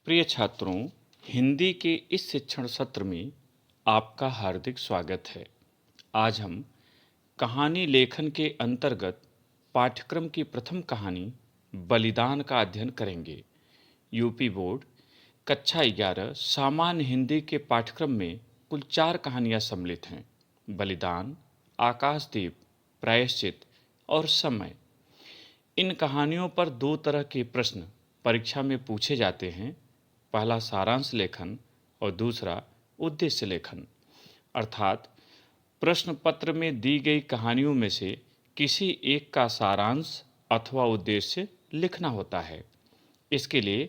प्रिय छात्रों, हिंदी के इस शिक्षण सत्र में आपका हार्दिक स्वागत है। आज हम कहानी लेखन के अंतर्गत पाठ्यक्रम की प्रथम कहानी बलिदान का अध्ययन करेंगे। यूपी बोर्ड कक्षा 11 सामान्य हिंदी के पाठ्यक्रम में कुल 4 कहानियां सम्मिलित हैं। बलिदान, आकाशदीप, प्रायश्चित और समय। इन कहानियों पर 2 तरह के प्रश्न परीक्षा में पूछे जाते हैं। पहला सारांश लेखन और दूसरा उद्देश्य लेखन, अर्थात प्रश्न पत्र में दी गई कहानियों में से किसी एक का सारांश अथवा उद्देश्य लिखना होता है। इसके लिए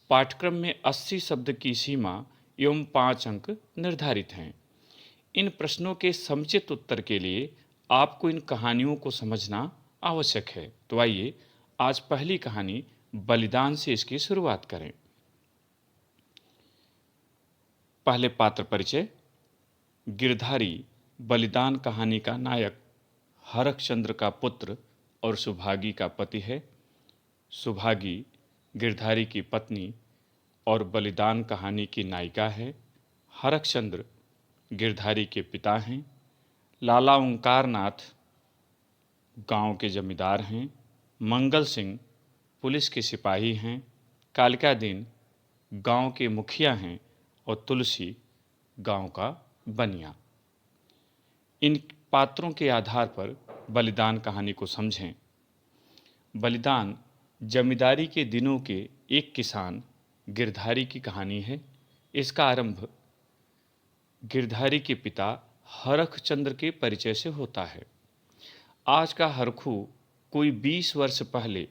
पाठ्यक्रम में 80 शब्द की सीमा एवं 5 अंक निर्धारित हैं। इन प्रश्नों के समुचित उत्तर के लिए आपको इन कहानियों को समझना आवश्यक है। तो आइए आज पहली कहानी बलिदान से इसकी शुरुआत करें। पहले पात्र परिचय। गिरधारी बलिदान कहानी का नायक हरकचंद्र का पुत्र और सुभागी का पति है। सुभागी गिरधारी की पत्नी और बलिदान कहानी की नायिका है। हरकचंद्र गिरधारी के पिता हैं। लाला ओंकारनाथ गांव के जमींदार हैं। मंगल सिंह पुलिस के सिपाही हैं। कालिका दीन गांव के मुखिया हैं और तुलसी गांव का बनिया। इन पात्रों के आधार पर बलिदान कहानी को समझें। बलिदान जमींदारी के दिनों के एक किसान गिरधारी की कहानी है। इसका आरंभ गिरधारी के पिता हरकचंद्र के परिचय से होता है। आज का हरखू कोई 20 वर्ष पहले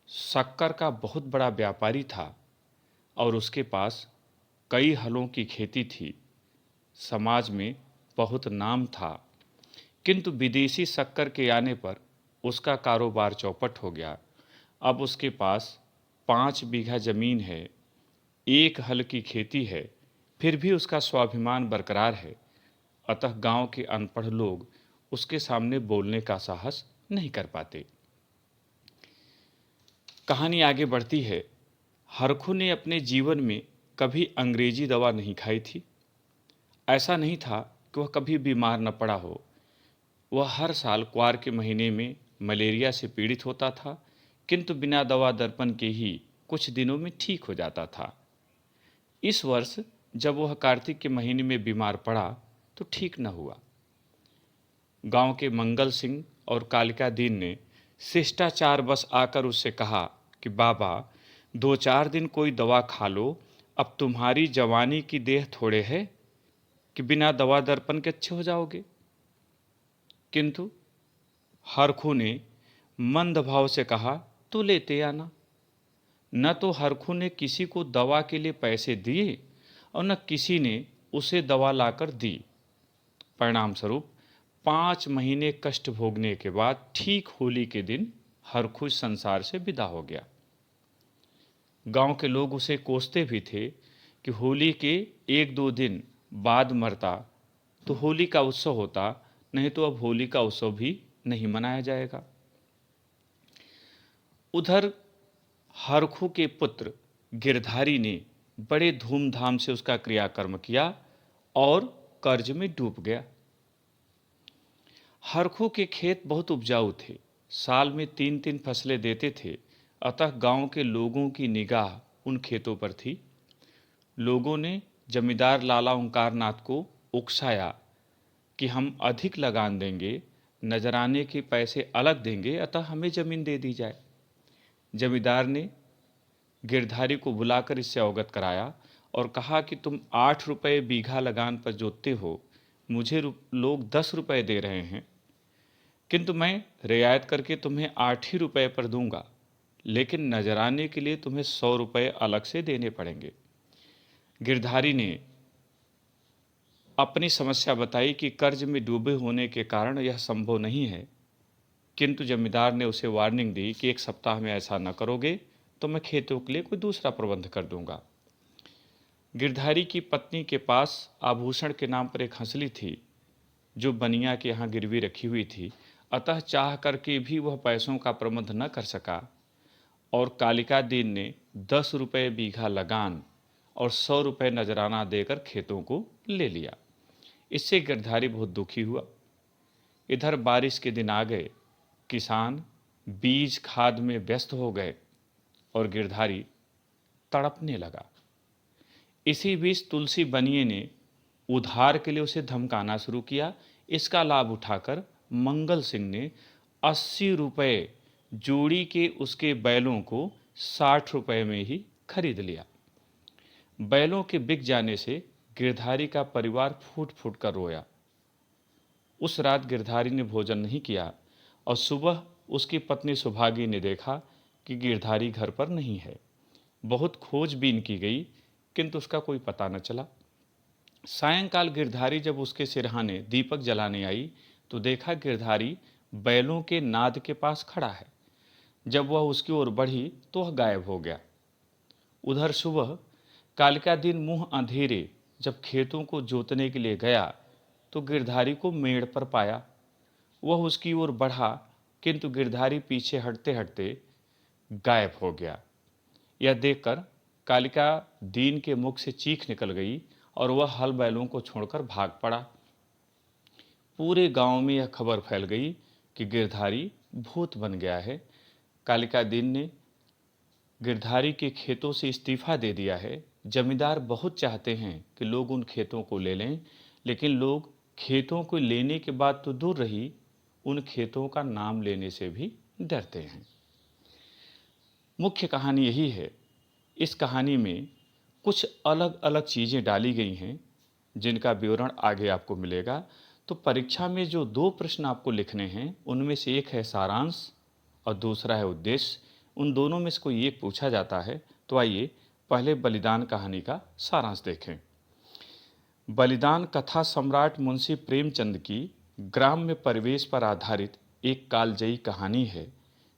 शक्कर का बहुत बड़ा व्यापारी था और उसके पास कई हलों की खेती थी। समाज में बहुत नाम था, किंतु विदेशी शक्कर के आने पर उसका कारोबार चौपट हो गया। अब उसके पास 5 बीघा जमीन है, 1 हल की खेती है, फिर भी उसका स्वाभिमान बरकरार है। अतः गांव के अनपढ़ लोग उसके सामने बोलने का साहस नहीं कर पाते। कहानी आगे बढ़ती है। हरखू ने अपने जीवन में कभी अंग्रेजी दवा नहीं खाई थी। ऐसा नहीं था कि वह कभी बीमार न पड़ा हो। वह हर साल क्वार के महीने में मलेरिया से पीड़ित होता था, किंतु बिना दवा दर्पण के ही कुछ दिनों में ठीक हो जाता था। इस वर्ष जब वह कार्तिक के महीने में बीमार पड़ा तो ठीक न हुआ। गांव के मंगल सिंह और कालिका दीन ने शिष्टाचार बस आकर उससे कहा कि बाबा, 2-4 दिन कोई दवा खा लो, अब तुम्हारी जवानी की देह थोड़े है कि बिना दवा दर्पण के अच्छे हो जाओगे। किंतु हरखू ने मंद भाव से कहा, तू लेते आना। न तो हरखू ने किसी को दवा के लिए पैसे दिए और न किसी ने उसे दवा लाकर दी। परिणाम स्वरूप 5 महीने कष्ट भोगने के बाद ठीक होली के दिन हरखू इस संसार से विदा हो गया। गांव के लोग उसे कोसते भी थे कि होली के 1-2 दिन बाद मरता तो होली का उत्सव होता, नहीं तो अब होली का उत्सव भी नहीं मनाया जाएगा। उधर हरखू के पुत्र गिरधारी ने बड़े धूमधाम से उसका क्रियाकर्म किया और कर्ज में डूब गया। हरखू के खेत बहुत उपजाऊ थे, साल में 3-3 फसलें देते थे। अतः गांव के लोगों की निगाह उन खेतों पर थी। लोगों ने जमींदार लाला ओंकारनाथ को उकसाया कि हम अधिक लगान देंगे, नजराने के पैसे अलग देंगे, अतः हमें जमीन दे दी जाए। जमींदार ने गिरधारी को बुलाकर इससे अवगत कराया और कहा कि तुम 8 रुपये बीघा लगान पर जोतते हो, मुझे लोग 10 रुपये दे रहे हैं, किंतु मैं रियायत करके तुम्हें 8 ही रुपये पर दूंगा, लेकिन नजराने के लिए तुम्हें 100 रुपये अलग से देने पड़ेंगे। गिरधारी ने अपनी समस्या बताई कि कर्ज में डूबे होने के कारण यह संभव नहीं है, किंतु जमींदार ने उसे वार्निंग दी कि 1 सप्ताह में ऐसा न करोगे तो मैं खेतों के लिए कोई दूसरा प्रबंध कर दूंगा। गिरधारी की पत्नी के पास आभूषण के नाम पर एक हंसली थी जो बनिया के यहाँ गिरवी रखी हुई थी, अतः चाह करके भी वह पैसों का प्रबंध न कर सका और कालिका दीन ने 10 रुपये बीघा लगान और 100 रुपये नजराना देकर खेतों को ले लिया। इससे गिरधारी बहुत दुखी हुआ। इधर बारिश के दिन आ गए, किसान बीज खाद में व्यस्त हो गए और गिरधारी तड़पने लगा। इसी बीच तुलसी बनिए ने उधार के लिए उसे धमकाना शुरू किया। इसका लाभ उठाकर मंगल सिंह ने 80 रुपये जोड़ी के उसके बैलों को 60 रुपये में ही खरीद लिया। बैलों के बिक जाने से गिरधारी का परिवार फूट फूट कर रोया। उस रात गिरधारी ने भोजन नहीं किया और सुबह उसकी पत्नी सुभागी ने देखा कि गिरधारी घर पर नहीं है। बहुत खोजबीन की गई किंतु उसका कोई पता न चला। सायंकाल गिरधारी जब उसके सिरहाने दीपक जलाने आई तो देखा गिरधारी बैलों के नाद के पास खड़ा है। जब वह उसकी ओर बढ़ी तो वह गायब हो गया। उधर सुबह कालिका दिन मुंह अंधेरे जब खेतों को जोतने के लिए गया तो गिरधारी को मेड़ पर पाया। वह उसकी ओर बढ़ा किंतु गिरधारी पीछे हटते हटते गायब हो गया। यह देखकर कालिका दीन के मुख से चीख निकल गई और वह हल बैलों को छोड़कर भाग पड़ा। पूरे गांव में यह खबर फैल गई कि गिरधारी भूत बन गया है। कालिका दीन ने गिरधारी के खेतों से इस्तीफा दे दिया है। जमींदार बहुत चाहते हैं कि लोग उन खेतों को ले लें, लेकिन लोग खेतों को लेने के बाद तो दूर रही, उन खेतों का नाम लेने से भी डरते हैं। मुख्य कहानी यही है। इस कहानी में कुछ अलग अलग चीज़ें डाली गई हैं जिनका विवरण आगे आपको मिलेगा। तो परीक्षा में जो 2 प्रश्न आपको लिखने हैं उनमें से एक है सारांश और दूसरा है उद्देश्य। उन दोनों में से कोई एक पूछा जाता है। तो आइए पहले बलिदान कहानी का सारांश देखें। बलिदान कथा सम्राट मुंशी प्रेमचंद की ग्राम्य परिवेश पर आधारित एक कालजयी कहानी है,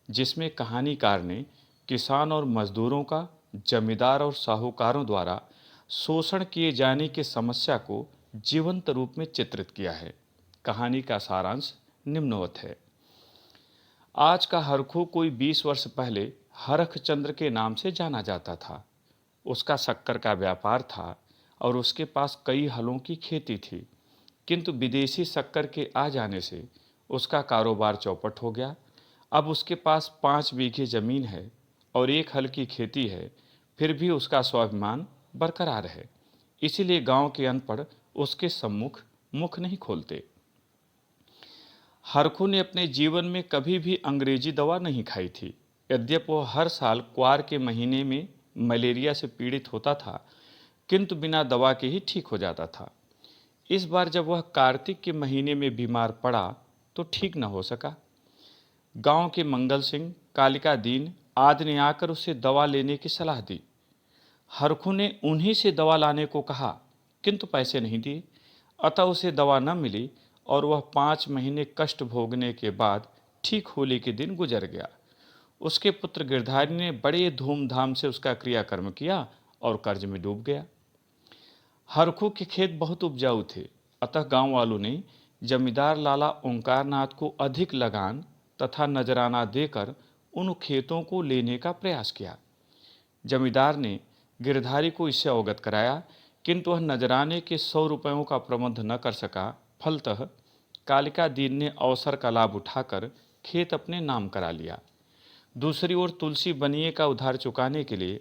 जिसमें कहानीकार ने किसान और मजदूरों का जमींदार और साहूकारों द्वारा शोषण किए जाने की समस्या को जीवंत रूप में चित्रित किया है। कहानी का सारांश निम्नवत है। आज का हरखू कोई 20 वर्ष पहले हरखचंद्र के नाम से जाना जाता था। उसका शक्कर का व्यापार था और उसके पास कई हलों की खेती थी, किंतु विदेशी शक्कर के आ जाने से उसका कारोबार चौपट हो गया। अब उसके पास 5 बीघे जमीन है और 1 हल की खेती है, फिर भी उसका स्वाभिमान बरकरार है। इसीलिए गांव के अनपढ़ उसके सम्मुख मुख नहीं खोलते। हरखू ने अपने जीवन में कभी भी अंग्रेजी दवा नहीं खाई थी। यद्यपि वह हर साल क्वार के महीने में मलेरिया से पीड़ित होता था, किंतु बिना दवा के ही ठीक हो जाता था। इस बार जब वह कार्तिक के महीने में बीमार पड़ा तो ठीक न हो सका। गांव के मंगल सिंह, कालिका दीन आदि ने आकर उसे दवा लेने की सलाह दी। हरखू ने उन्हीं से दवा लाने को कहा, किंतु पैसे नहीं दिए। अतः उसे दवा न मिली और वह 5 महीने कष्ट भोगने के बाद ठीक होली के दिन गुजर गया। उसके पुत्र गिरधारी ने बड़े धूमधाम से उसका क्रियाकर्म किया और कर्ज में डूब गया। हरखू के खेत बहुत उपजाऊ थे, अतः गांव वालों ने जमींदार लाला ओंकारनाथ को अधिक लगान तथा नजराना देकर उन खेतों को लेने का प्रयास किया। जमींदार ने गिरधारी को इससे अवगत कराया, किंतु वह नजराने के 100 रुपयों का प्रबंध न कर सका। फलतः कालिका दीन ने अवसर का लाभ उठाकर खेत अपने नाम करा लिया। दूसरी ओर तुलसी बनिए का उधार चुकाने के लिए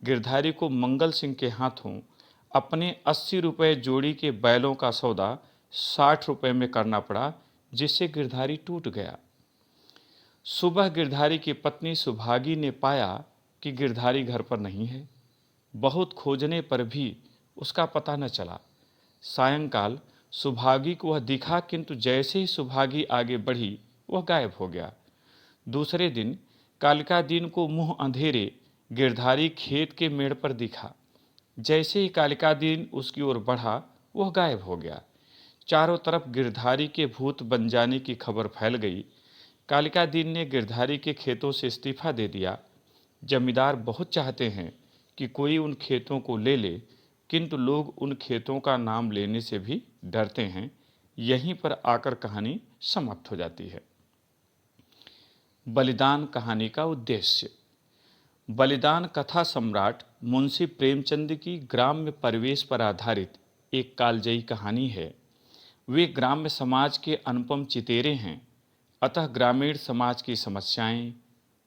गिरधारी को मंगल सिंह के हाथों अपने 80 रुपये जोड़ी के बैलों का सौदा 60 रुपये में करना पड़ा, जिससे गिरधारी टूट गया। सुबह गिरधारी की पत्नी सुभागी ने पाया कि गिरधारी घर पर नहीं है। बहुत खोजने पर भी उसका पता न चला। सायंकाल सुभागी को वह दिखा, किंतु जैसे ही सुभागी आगे बढ़ी वह गायब हो गया। दूसरे दिन कालिका दीन को मुंह अंधेरे गिरधारी खेत के मेड़ पर दिखा। जैसे ही कालिका दीन उसकी ओर बढ़ा वह गायब हो गया। चारों तरफ गिरधारी के भूत बन जाने की खबर फैल गई। कालिका दीन ने गिरधारी के खेतों से इस्तीफा दे दिया। जमींदार बहुत चाहते हैं कि कोई उन खेतों को ले ले, किंतु लोग उन खेतों का नाम लेने से भी डरते हैं। यहीं पर आकर कहानी समाप्त हो जाती है। बलिदान कहानी का उद्देश्य। बलिदान कथा सम्राट मुंशी प्रेमचंद की ग्राम्य परिवेश पर आधारित एक कालजयी कहानी है। वे ग्राम्य समाज के अनुपम चितेरे हैं, अतः ग्रामीण समाज की समस्याएं,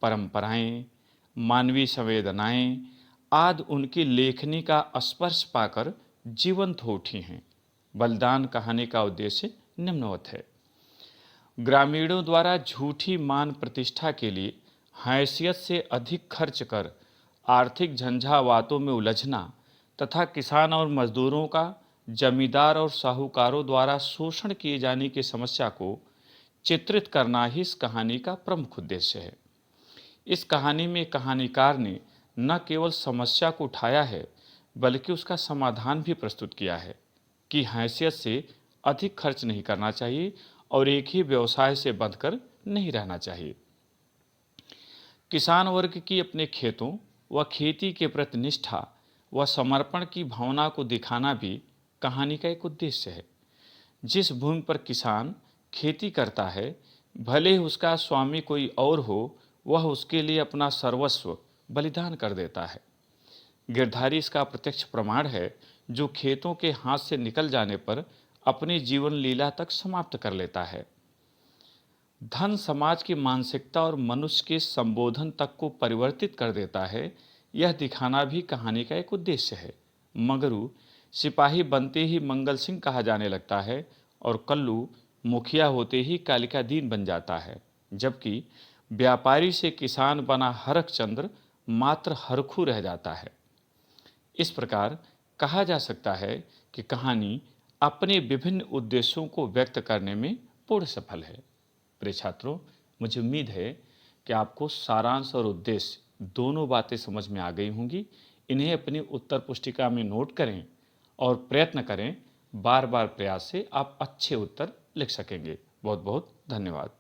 परंपराएं, मानवीय संवेदनाएं आदि उनकी लेखनी का स्पर्श पाकर जीवंत हो उठी हैं। बलिदान कहानी का उद्देश्य निम्नवत है। ग्रामीणों द्वारा झूठी मान प्रतिष्ठा के लिए हैसियत से अधिक खर्च कर आर्थिक झंझावातों में उलझना तथा किसान और मजदूरों का जमींदार और साहूकारों द्वारा शोषण किए जाने की समस्या को चित्रित करना ही इस कहानी का प्रमुख उद्देश्य है। इस कहानी में कहानीकार ने न केवल समस्या को उठाया है, बल्कि उसका समाधान भी प्रस्तुत किया है कि हैसियत से अधिक खर्च नहीं करना चाहिए और एक ही व्यवसाय से बंधकर नहीं रहना चाहिए। किसान वर्ग की अपने खेतों व खेती के प्रति निष्ठा व समर्पण की भावना को दिखाना भी कहानी का एक उद्देश्य है। जिस भूमि पर किसान खेती करता है, भले ही उसका स्वामी कोई और हो, वह उसके लिए अपना सर्वस्व बलिदान कर देता है। गिरधारी इसका प्रत्यक्ष प्रमाण है, जो खेतों के हाथ से निकल जाने पर अपनी जीवन लीला तक समाप्त कर लेता है। धन समाज की मानसिकता और मनुष्य के संबोधन तक को परिवर्तित कर देता है, यह दिखाना भी कहानी का एक उद्देश्य है। मगरू सिपाही बनते ही मंगल सिंह कहा जाने लगता है और कल्लू मुखिया होते ही कालिका दीन बन जाता है, जबकि व्यापारी से किसान बना हरखचंद्र मात्र हरखू रह जाता है। इस प्रकार कहा जा सकता है कि कहानी अपने विभिन्न उद्देश्यों को व्यक्त करने में पूर्ण सफल है। प्रिय छात्रों, मुझे उम्मीद है कि आपको सारांश और उद्देश्य दोनों बातें समझ में आ गई होंगी। इन्हें अपनी उत्तर पुस्तिका में नोट करें और प्रयत्न करें। बार बार प्रयास से आप अच्छे उत्तर लिख सकेंगे। बहुत बहुत धन्यवाद।